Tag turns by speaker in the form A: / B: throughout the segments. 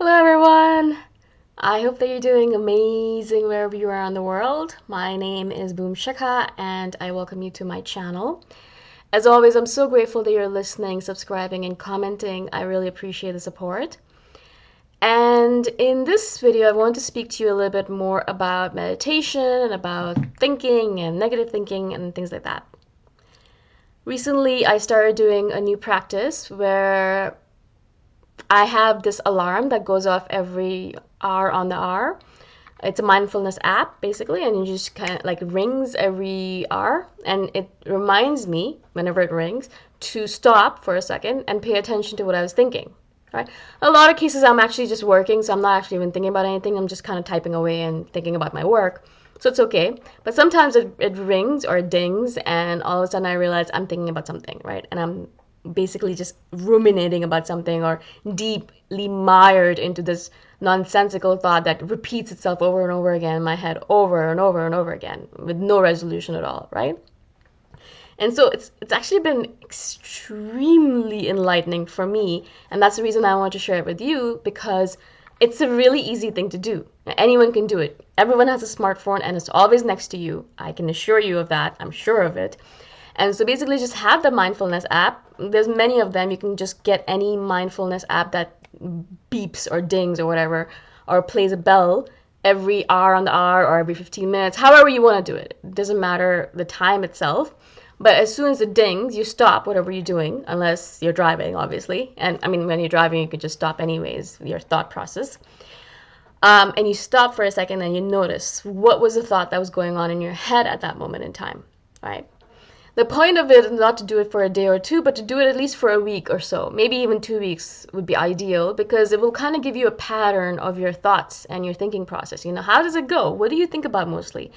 A: Hello everyone! I hope that you're doing amazing wherever you are in the world. My name is Shikha and I welcome you to my channel. As always, I'm so grateful that you're listening, subscribing, and commenting. I really appreciate the support. And in this video, I want to speak to you a little bit more about meditation and about thinking and negative thinking and things like that. Recently, I started doing a new practice where I have this alarm that goes off every hour on the hour. It's a mindfulness app basically, and you just kind of like rings every hour, and it reminds me whenever it rings to stop for a second and pay attention to what I was thinking. Right? A lot of cases I'm actually just working, so I'm not actually even thinking about anything. I'm just kind of typing away and thinking about my work. So it's okay. But sometimes it rings or it dings, and all of a sudden I realize I'm thinking about something, right? And I'm basically just ruminating about something or deeply mired into this nonsensical thought that repeats itself over and over again in my head over and over and over again with no resolution at all, right? And so it's actually been extremely enlightening for me, and that's the reason I want to share it with you, because it's a really easy thing to do. Anyone can do it. Everyone has a smartphone and it's always next to you. I can assure you of that. I'm sure of it. And so basically just have the mindfulness app. There's many of them. You can just get any mindfulness app that beeps or dings or whatever, or plays a bell every hour on the hour or every 15 minutes, however you want to do it. It doesn't matter the time itself. But as soon as it dings, you stop whatever you're doing, unless you're driving, obviously. And I mean, when you're driving, you can just stop anyways, your thought process. And you stop for a second and you notice what was the thought that was going on in your head at that moment in time, right? The point of it is not to do it for a day or two, but to do it at least for a week or so. Maybe even 2 weeks would be ideal, because it will kind of give you a pattern of your thoughts and your thinking process. You know, how does it go? What do you think about mostly?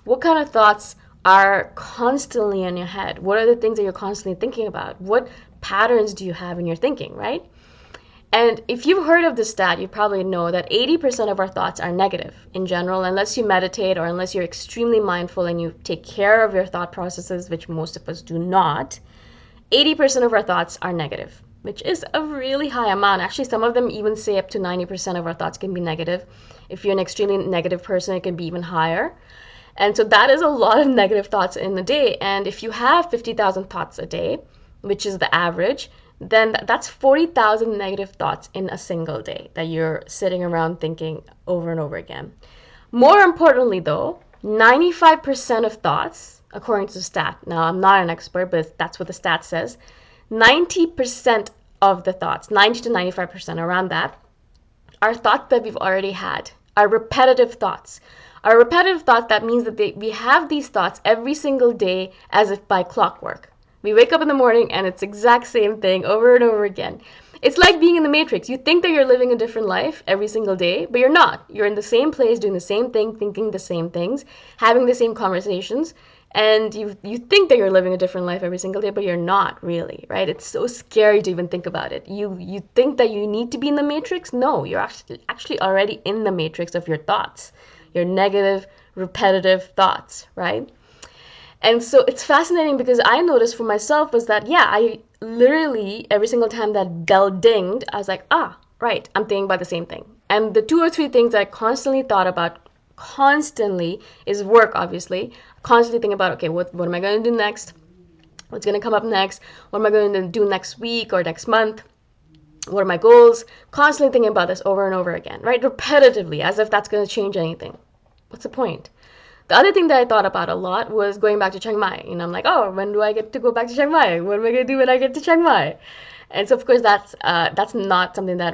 A: What kind of thoughts are constantly in your head? What are the things that you're constantly thinking about? What patterns do you have in your thinking, right? And if you've heard of this stat, you probably know that 80% of our thoughts are negative in general, unless you meditate or unless you're extremely mindful and you take care of your thought processes, which most of us do not. 80% of our thoughts are negative, which is a really high amount. Actually, some of them even say up to 90% of our thoughts can be negative. If you're an extremely negative person, it can be even higher. And so that is a lot of negative thoughts in the day. And if you have 50,000 thoughts a day, which is the average, then that's 40,000 negative thoughts in a single day that you're sitting around thinking over and over again. More importantly, though, 95% of thoughts, according to the stat, now I'm not an expert, but that's what the stat says, 90% of the thoughts, 90 to 95%, around that, are thoughts that we've already had, are repetitive thoughts. Our repetitive thoughts, that means that we have these thoughts every single day as if by clockwork. We wake up in the morning and it's the exact same thing over and over again. It's like being in the Matrix. You think that you're living a different life every single day, but you're not. You're in the same place, doing the same thing, thinking the same things, having the same conversations, and you think that you're living a different life every single day, but you're not really, right? It's so scary to even think about it. You think that you need to be in the Matrix? No, you're actually already in the Matrix of your thoughts, your negative, repetitive thoughts, right? And so it's fascinating, because I noticed for myself was that, yeah, I literally, every single time that bell dinged, I was like, right, I'm thinking about the same thing. And the 2 or 3 things that I constantly thought about, constantly, is work, obviously. Constantly thinking about, okay, what am I going to do next? What's going to come up next? What am I going to do next week or next month? What are my goals? Constantly thinking about this over and over again, right? Repetitively, as if that's going to change anything. What's the point? The other thing that I thought about a lot was going back to Chiang Mai. You know, I'm like, oh, when do I get to go back to Chiang Mai? What am I going to do when I get to Chiang Mai? And so, of course, that's not something that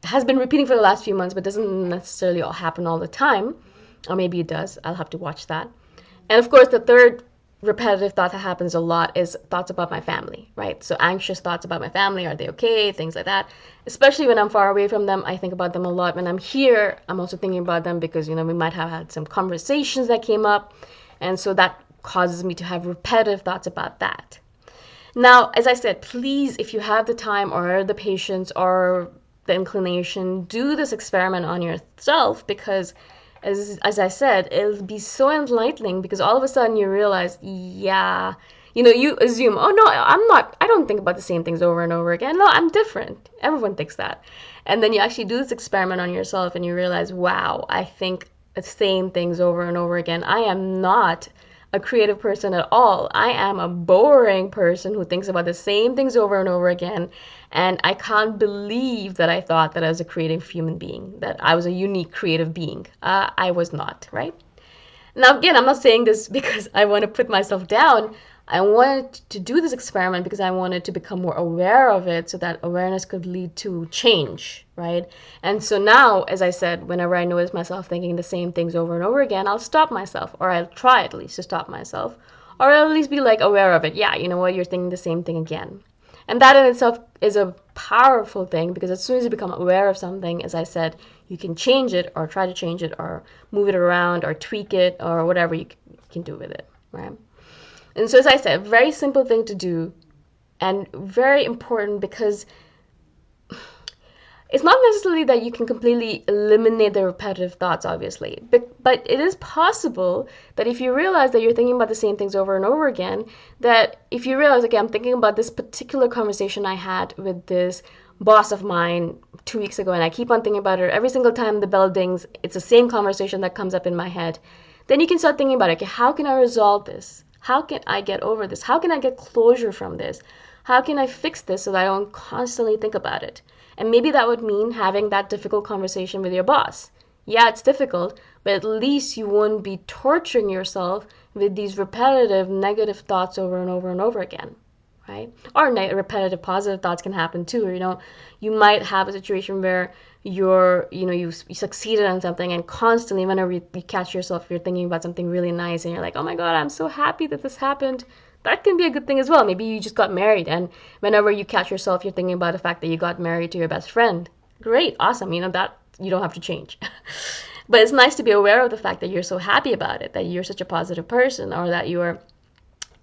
A: has been repeating for the last few months, but doesn't necessarily happen all the time. Or maybe it does. I'll have to watch that. And of course, the third repetitive thought that happens a lot is thoughts about my family, right? So anxious thoughts about my family. Are they okay? Things like that. Especially when I'm far away from them, I think about them a lot. When I'm here, I'm also thinking about them, because, you know, we might have had some conversations that came up. And so that causes me to have repetitive thoughts about that. Now, as I said, please, if you have the time or the patience or the inclination, do this experiment on yourself, because as I said, it'll be so enlightening, because all of a sudden you realize, yeah, You assume, oh no, I don't think about the same things over and over again. No, I'm different. Everyone thinks that. And then you actually do this experiment on yourself and you realize, wow, I think the same things over and over again. I am not a creative person at all. I am a boring person who thinks about the same things over and over again. And I can't believe that I thought that I was a creative human being, that I was a unique creative being. I was not, right? Now, again, I'm not saying this because I want to put myself down. I wanted to do this experiment because I wanted to become more aware of it so that awareness could lead to change, right? And so now, as I said, whenever I notice myself thinking the same things over and over again, I'll stop myself, or I'll try at least to stop myself, or I'll at least be like aware of it. Yeah, you know what, you're thinking the same thing again. And that in itself is a powerful thing because as soon as you become aware of something, as I said, you can change it or try to change it or move it around or tweak it or whatever you can do with it, right? And so, as I said, a very simple thing to do and very important because it's not necessarily that you can completely eliminate the repetitive thoughts, obviously, but it is possible that if you realize that you're thinking about the same things over and over again, that if you realize, okay, I'm thinking about this particular conversation I had with this boss of mine 2 weeks ago, and I keep on thinking about it every single time the bell dings, it's the same conversation that comes up in my head, then you can start thinking about it. Okay, how can I resolve this? How can I get over this? How can I get closure from this? How can I fix this so that I don't constantly think about it? And maybe that would mean having that difficult conversation with your boss. Yeah, it's difficult, but at least you won't be torturing yourself with these repetitive negative thoughts over and over and over again, right? Or repetitive positive thoughts can happen too. You might have a situation where you succeeded on something and constantly whenever you catch yourself, you're thinking about something really nice and you're like, oh my God, I'm so happy that this happened. That can be a good thing as well. Maybe you just got married and whenever you catch yourself, you're thinking about the fact that you got married to your best friend. Great, awesome. That you don't have to change. But it's nice to be aware of the fact that you're so happy about it, that you're such a positive person, or that you're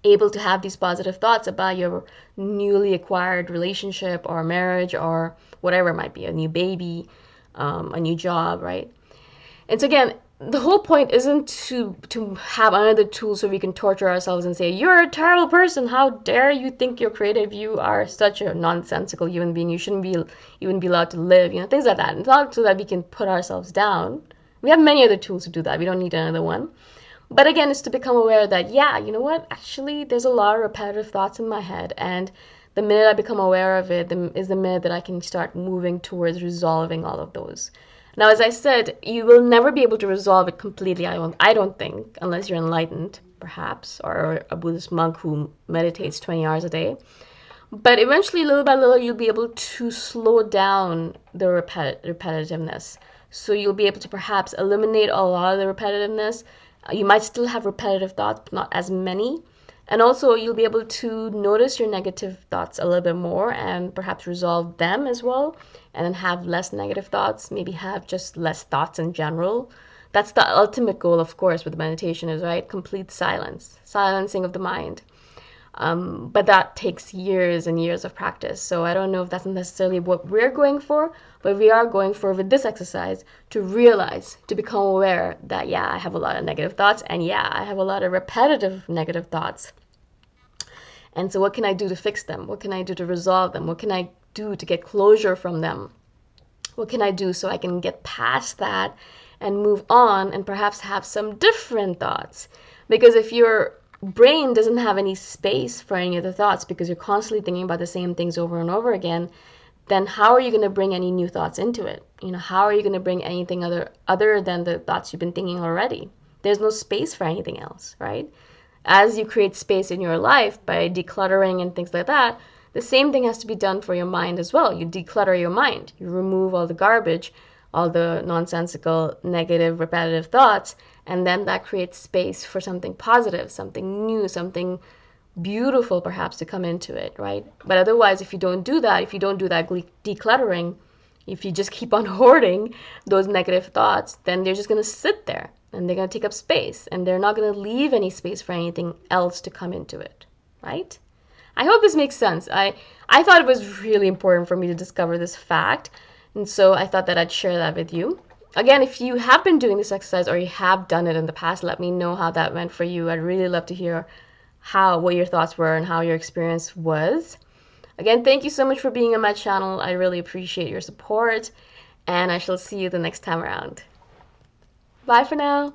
A: able to have these positive thoughts about your newly acquired relationship or marriage or whatever it might be, a new baby, a new job, right? And so again, the whole point isn't to have another tool so we can torture ourselves and say, you're a terrible person. How dare you think you're creative? You are such a nonsensical human being. You shouldn't be even be allowed to live, things like that. It's not so that we can put ourselves down. We have many other tools to do that. We don't need another one. But again, it's to become aware that, yeah, you know what? Actually, there's a lot of repetitive thoughts in my head. And the minute I become aware of it is the minute that I can start moving towards resolving all of those. Now, as I said, you will never be able to resolve it completely, I don't think, unless you're enlightened, perhaps, or a Buddhist monk who meditates 20 hours a day. But eventually, little by little, you'll be able to slow down the repetitiveness. So you'll be able to perhaps eliminate a lot of the repetitiveness. You might still have repetitive thoughts, but not as many. And also, you'll be able to notice your negative thoughts a little bit more and perhaps resolve them as well. And then have less negative thoughts, maybe have just less thoughts in general. That's the ultimate goal, of course, with meditation is, right? Complete silence, silencing of the mind. But that takes years and years of practice. So I don't know if that's necessarily what we're going for, but we are going for with this exercise to realize, to become aware that, yeah, I have a lot of negative thoughts and yeah, I have a lot of repetitive negative thoughts. And so what can I do to fix them? What can I do to resolve them? What can I do to get closure from them? What can I do so I can get past that and move on and perhaps have some different thoughts? Because if your brain doesn't have any space for any other thoughts because you're constantly thinking about the same things over and over again, then how are you going to bring any new thoughts into it? How are you going to bring anything other than the thoughts you've been thinking already? There's no space for anything else, right? As you create space in your life by decluttering and things like that, the same thing has to be done for your mind as well. You declutter your mind. You remove all the garbage, all the nonsensical, negative, repetitive thoughts, and then that creates space for something positive, something new, something beautiful perhaps to come into it, right? But otherwise, if you don't do that decluttering, if you just keep on hoarding those negative thoughts, then they're just going to sit there and they're going to take up space and they're not going to leave any space for anything else to come into it, right? I hope this makes sense. I thought it was really important for me to discover this fact, and so I thought that I'd share that with you. Again, if you have been doing this exercise or you have done it in the past, let me know how that went for you. I'd really love to hear what your thoughts were and how your experience was. Again, thank you so much for being on my channel. I really appreciate your support, and I shall see you the next time around. Bye for now.